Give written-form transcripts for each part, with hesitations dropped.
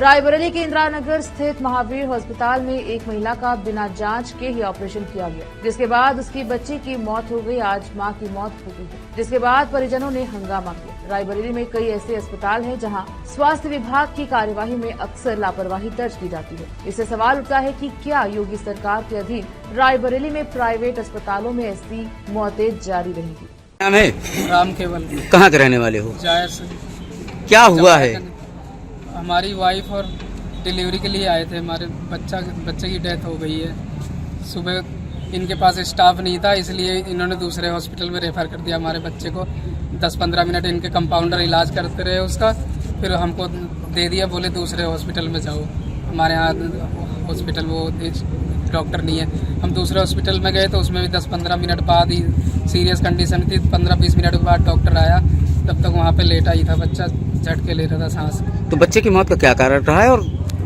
रायबरेली के इंदिरा नगर स्थित महावीर अस्पताल में एक महिला का बिना जांच के ही ऑपरेशन किया गया, जिसके बाद उसकी बच्ची की मौत हो गई। आज मां की मौत हो गई है, जिसके बाद परिजनों ने हंगामा किया। रायबरेली में कई ऐसे अस्पताल हैं जहां स्वास्थ्य विभाग की कार्यवाही में अक्सर लापरवाही दर्ज की जाती है। इससे सवाल उठता है कि क्या योगी सरकार के अधीन रायबरेली में प्राइवेट अस्पतालों में ऐसी मौतें जारी रहेंगी? नाम है राम केवल। कहाँ के रहने वाले हो? जायर से। क्या हुआ है? हमारी वाइफ और डिलीवरी के लिए आए थे। हमारे बच्चे की डेथ हो गई है। सुबह इनके पास स्टाफ नहीं था, इसलिए इन्होंने दूसरे हॉस्पिटल में रेफर कर दिया हमारे बच्चे को। 10-15 मिनट इनके कंपाउंडर इलाज करते रहे उसका, फिर हमको दे दिया, बोले दूसरे हॉस्पिटल में जाओ। हमारे यहाँ हॉस्पिटल वो डॉक्टर नहीं है। हम दूसरे हॉस्पिटल में गए तो उसमें भी 10-15 मिनट बाद ही सीरियस कंडीशन थी। 15-20 मिनट के बाद डॉक्टर आया, तब तक वहाँ पे लेटा ही था बच्चा, झटके ले रहा था सांस। तो बच्चे की मौत का क्या कारण रहा है और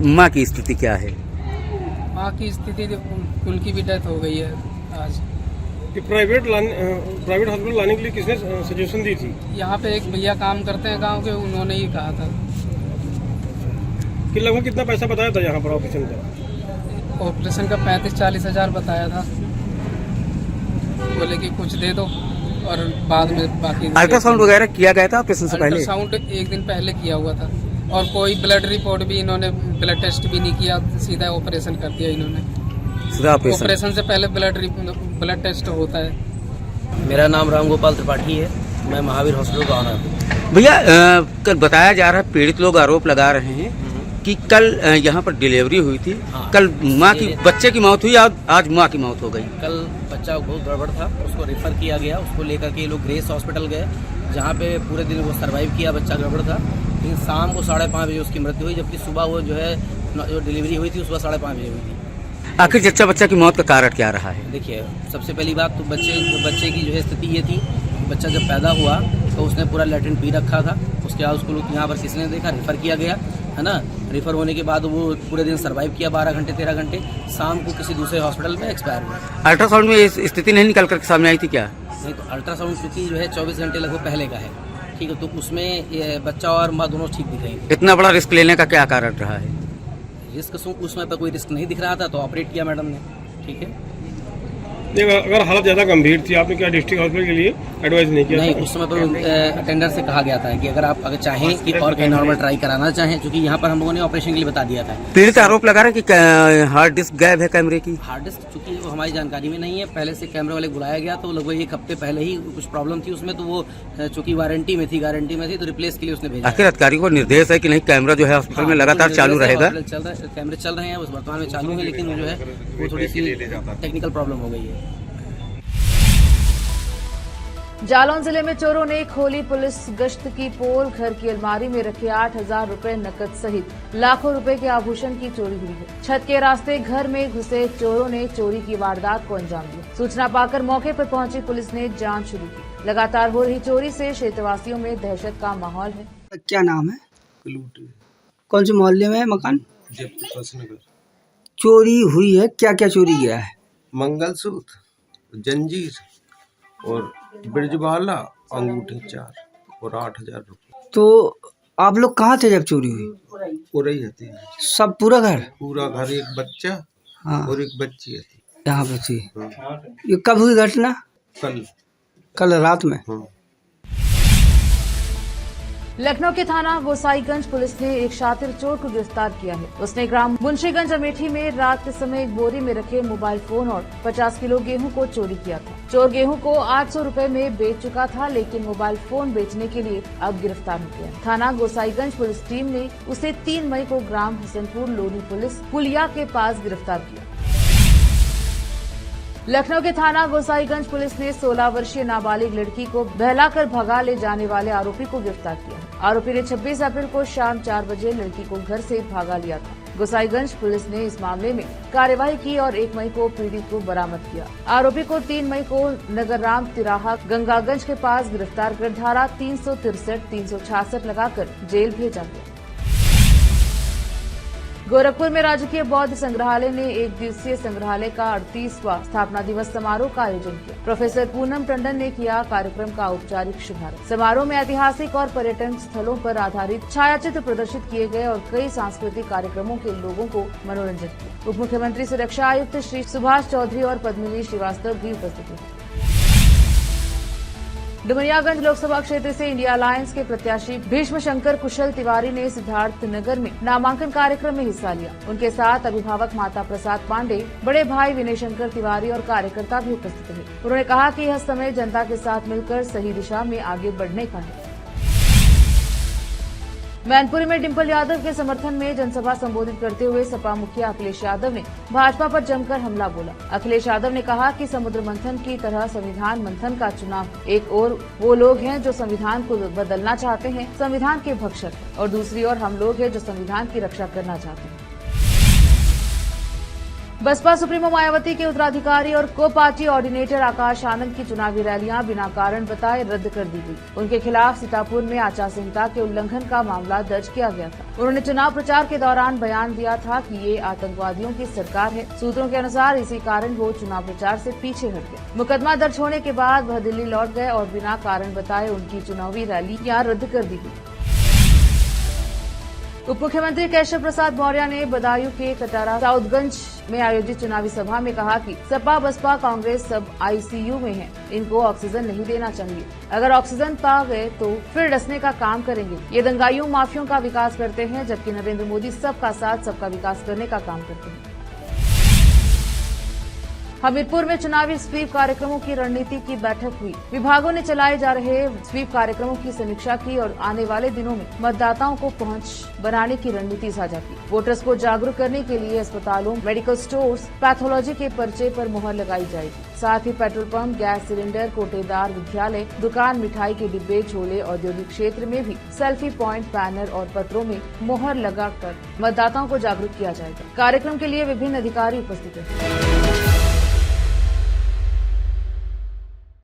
माँ की स्थिति क्या है? माँ की स्थिति उनकी भी डेथ हो गई है आज। कि प्राइवेट हॉस्पिटल लाने के लिए किसने सजेशन दी थी? यहाँ पे एक भैया काम करते हैं गांव के, उन्होंने ही कहा था। कि लगभग कितना पैसा बताया था यहाँ पर ऑपरेशन का? ऑपरेशन का 35-40 हज़ार बताया था। बोले कि कुछ दे दो और बाद में बाकी। अल्ट्रासाउंड वगैरह किया गया था ऑपरेशन से पहले? अल्ट्रासाउंड एक दिन पहले किया हुआ था और कोई ब्लड रिपोर्ट भी, इन्होंने ब्लड टेस्ट भी नहीं किया, सीधा ऑपरेशन कर दिया इन्होंने। सीधा ऑपरेशन से पहले ब्लड टेस्ट होता है। मेरा नाम रामगोपाल त्रिपाठी है, मैं महावीर हॉस्पिटल का ऑनर हूँ। भैया कल बताया जा रहा है, पीड़ित लोग आरोप लगा रहे हैं कि कल यहाँ पर डिलीवरी हुई थी। हाँ। कल माँ की बच्चे की मौत हुई, आज माँ की मौत हो गई। कल बच्चा बहुत गड़बड़ था, उसको रेफर किया गया। उसको लेकर के लोग ग्रेस हॉस्पिटल गए, जहाँ पे पूरे दिन वो सर्वाइव किया। बच्चा गड़बड़ था, लेकिन शाम को 5:30 बजे उसकी मृत्यु हुई, जबकि सुबह वो जो डिलीवरी हुई थी सुबह 5:30 बजे हुई थी। आखिर जच्चा बच्चा की मौत का कारण क्या रहा है? देखिए, सबसे पहली बात तो बच्चे की जो है स्थिति ये थी, बच्चा जब पैदा हुआ तो उसने पूरा लैट्रिन पी रखा था। उसके बाद उसको यहाँ पर किसी ने देखा, रेफर किया गया, है ना। रेफर होने के बाद वो पूरे दिन सर्वाइव किया, 12 घंटे 13 घंटे। शाम को किसी दूसरे हॉस्पिटल में एक्सपायर हुआ। अल्ट्रासाउंड में इस स्थिति नहीं निकल कर सामने आई थी क्या? नहीं, तो अल्ट्रासाउंड क्योंकि जो है 24 घंटे लगभग पहले का है, ठीक है, तो उसमें ये बच्चा और माँ दोनों ठीक दिख रही है। इतना बड़ा रिस्क लेने का क्या कारण रहा है? रिस्क उसमें पर कोई रिस्क नहीं दिख रहा था, तो ऑपरेट किया मैडम ने, ठीक है। अगर हालत ज़्यादा गंभीर थी, आपने क्या डिस्ट्रिक्ट हॉस्पिटल के लिए एडवाइस नहीं किया? नहीं, उस समय पर अटेंडर से कहा गया था कि अगर चाहें कि और कहीं नॉर्मल ट्राई कराना चाहें, क्योंकि यहाँ पर हम लोगों ने ऑपरेशन के लिए बता दिया था। पीड़ित आरोप लगा रहे कि हार्ड डिस्क गायब है कैमरे की। हार्ड डिस्क चूंकि वो हमारी जानकारी में नहीं है, पहले से कैमरे वाले बुलाया गया, तो लगभग 1 हफ्ते पहले ही कुछ प्रॉब्लम थी उसमें, तो वो चूंकि गारंटी में थी तो रिप्लेस के लिए उसने भेजा। आखिर अधिकारी को निर्देश है कि नहीं, कैमरा जो है हॉस्पिटल में लगातार चालू रहेगा। कैमरे चल रहे हैं, उस वर्तमान में चालू है, लेकिन जो है वो थोड़ी सी टेक्निकल प्रॉब्लम हो गई है। जालौन जिले में चोरों ने खोली पुलिस गश्त की पोल। घर की अलमारी में रखे 8,000 रुपए नकद सहित लाखों रुपए के आभूषण की चोरी हुई है। छत के रास्ते घर में घुसे चोरों ने चोरी की वारदात को अंजाम दिया। सूचना पाकर मौके पर पहुंची पुलिस ने जांच शुरू की। लगातार हो रही चोरी से क्षेत्रवासियों में दहशत का माहौल है। क्या नाम है? कौन से मोहल्ले में है मकान? चोरी हुई है, क्या क्या चोरी गया है? मंगलसूत्र, जंजीर और ब्रिजबाला, अंगूठी 4 और 8,000 रुपये। तो आप लोग कहाँ थे जब चोरी हुई? पूरा ही थी, सब पूरा घर? पूरा घर, एक बच्चा हाँ, और एक बच्ची थी यहाँ पे थी। ये कब हुई घटना? कल रात में। लखनऊ के थाना गोसाईगंज पुलिस ने एक शातिर चोर को गिरफ्तार किया है। उसने ग्राम मुंशीगंज अमेठी में रात के समय एक बोरी में रखे मोबाइल फोन और 50 किलो गेहूं को चोरी किया था। चोर गेहूं को 800 रुपए में बेच चुका था, लेकिन मोबाइल फोन बेचने के लिए अब गिरफ्तार हो गया। थाना गोसाईगंज पुलिस टीम ने उसे 3 मई को ग्राम हसनपुर लोनी पुलिस पुलिया के पास गिरफ्तार किया। लखनऊ के थाना गोसाईगंज पुलिस ने 16 वर्षीय नाबालिग लड़की को बहलाकर भगा ले जाने वाले आरोपी को गिरफ्तार किया। आरोपी ने 26 अप्रैल को शाम 4 बजे लड़की को घर से भगा लिया था। गोसाईगंज पुलिस ने इस मामले में कार्यवाही की और 1 मई को पीड़ित को बरामद किया। आरोपी को 3 मई को नगरराम तिराहा गंगागंज के पास गिरफ्तार कर धारा 363, 366 लगाकर जेल भेजा गया। गोरखपुर में राजकीय बौद्ध संग्रहालय ने एक दिवसीय संग्रहालय का 38वां स्थापना दिवस समारोह का आयोजन किया। प्रोफेसर पूनम टंडन ने किया कार्यक्रम का औपचारिक शुभारंभ। समारोह में ऐतिहासिक और पर्यटन स्थलों पर आधारित छायाचित्र प्रदर्शित किए गए और कई सांस्कृतिक कार्यक्रमों के लोगों को मनोरंजन किया। उप मुख्यमंत्री सुरक्षा आयुक्त श्री सुभाष चौधरी और पद्मिनी श्रीवास्तव भी उपस्थित हुए। डुमरियागंज लोकसभा क्षेत्र से इंडिया अलायंस के प्रत्याशी भीष्म शंकर कुशल तिवारी ने सिद्धार्थनगर में नामांकन कार्यक्रम में हिस्सा लिया। उनके साथ अभिभावक माता प्रसाद पांडे, बड़े भाई विनय शंकर तिवारी और कार्यकर्ता भी उपस्थित रहे। उन्होंने कहा कि यह समय जनता के साथ मिलकर सही दिशा में आगे बढ़ने का है। मैनपुरी में डिम्पल यादव के समर्थन में जनसभा संबोधित करते हुए सपा मुखिया अखिलेश यादव ने भाजपा पर जमकर हमला बोला। अखिलेश यादव ने कहा कि समुद्र मंथन की तरह संविधान मंथन का चुनाव एक और वो लोग हैं जो संविधान को बदलना चाहते हैं, संविधान के भक्षक, और दूसरी ओर हम लोग हैं जो संविधान की रक्षा करना चाहते हैं। बसपा सुप्रीमो मायावती के उत्तराधिकारी और को पार्टी ऑर्डिनेटर आकाश आनंद की चुनावी रैलियां बिना कारण बताए रद्द कर दी गई। उनके खिलाफ सीतापुर में आचार संहिता के उल्लंघन का मामला दर्ज किया गया था। उन्होंने चुनाव प्रचार के दौरान बयान दिया था कि ये आतंकवादियों की सरकार है। सूत्रों के अनुसार इसी कारण वो चुनाव प्रचार से पीछे हट गए। मुकदमा दर्ज होने के बाद वह दिल्ली लौट गए और बिना कारण बताए उनकी चुनावी रैलियां रद्द कर दी गई। उप मुख्यमंत्री केशव प्रसाद मौर्य ने बदायूं के कटारा साउथगंज में आयोजित चुनावी सभा में कहा कि सपा बसपा कांग्रेस सब आईसीयू में है, इनको ऑक्सीजन नहीं देना चाहिए। अगर ऑक्सीजन पा गए तो फिर डसने का काम करेंगे। ये दंगाइयों माफियों का विकास करते हैं, जबकि नरेंद्र मोदी सबका साथ सबका विकास करने का काम करते हैं। हमीरपुर में चुनावी स्वीप कार्यक्रमों की रणनीति की बैठक हुई। विभागों ने चलाए जा रहे स्वीप कार्यक्रमों की समीक्षा की और आने वाले दिनों में मतदाताओं को पहुंच बनाने की रणनीति साझा की। वोटर्स को जागरूक करने के लिए अस्पतालों, मेडिकल स्टोर्स, पैथोलॉजी के पर्चे पर मोहर लगाई जाएगी। साथ ही पेट्रोल पंप, गैस सिलेंडर, कोटेदार, विद्यालय, दुकान, मिठाई के डिब्बे, झोले, औद्योगिक क्षेत्र में भी सेल्फी पॉइंट, बैनर और पत्रों में मोहर लगाकर मतदाताओं को जागरूक किया जाएगा। कार्यक्रम के लिए विभिन्न अधिकारी उपस्थित हैं।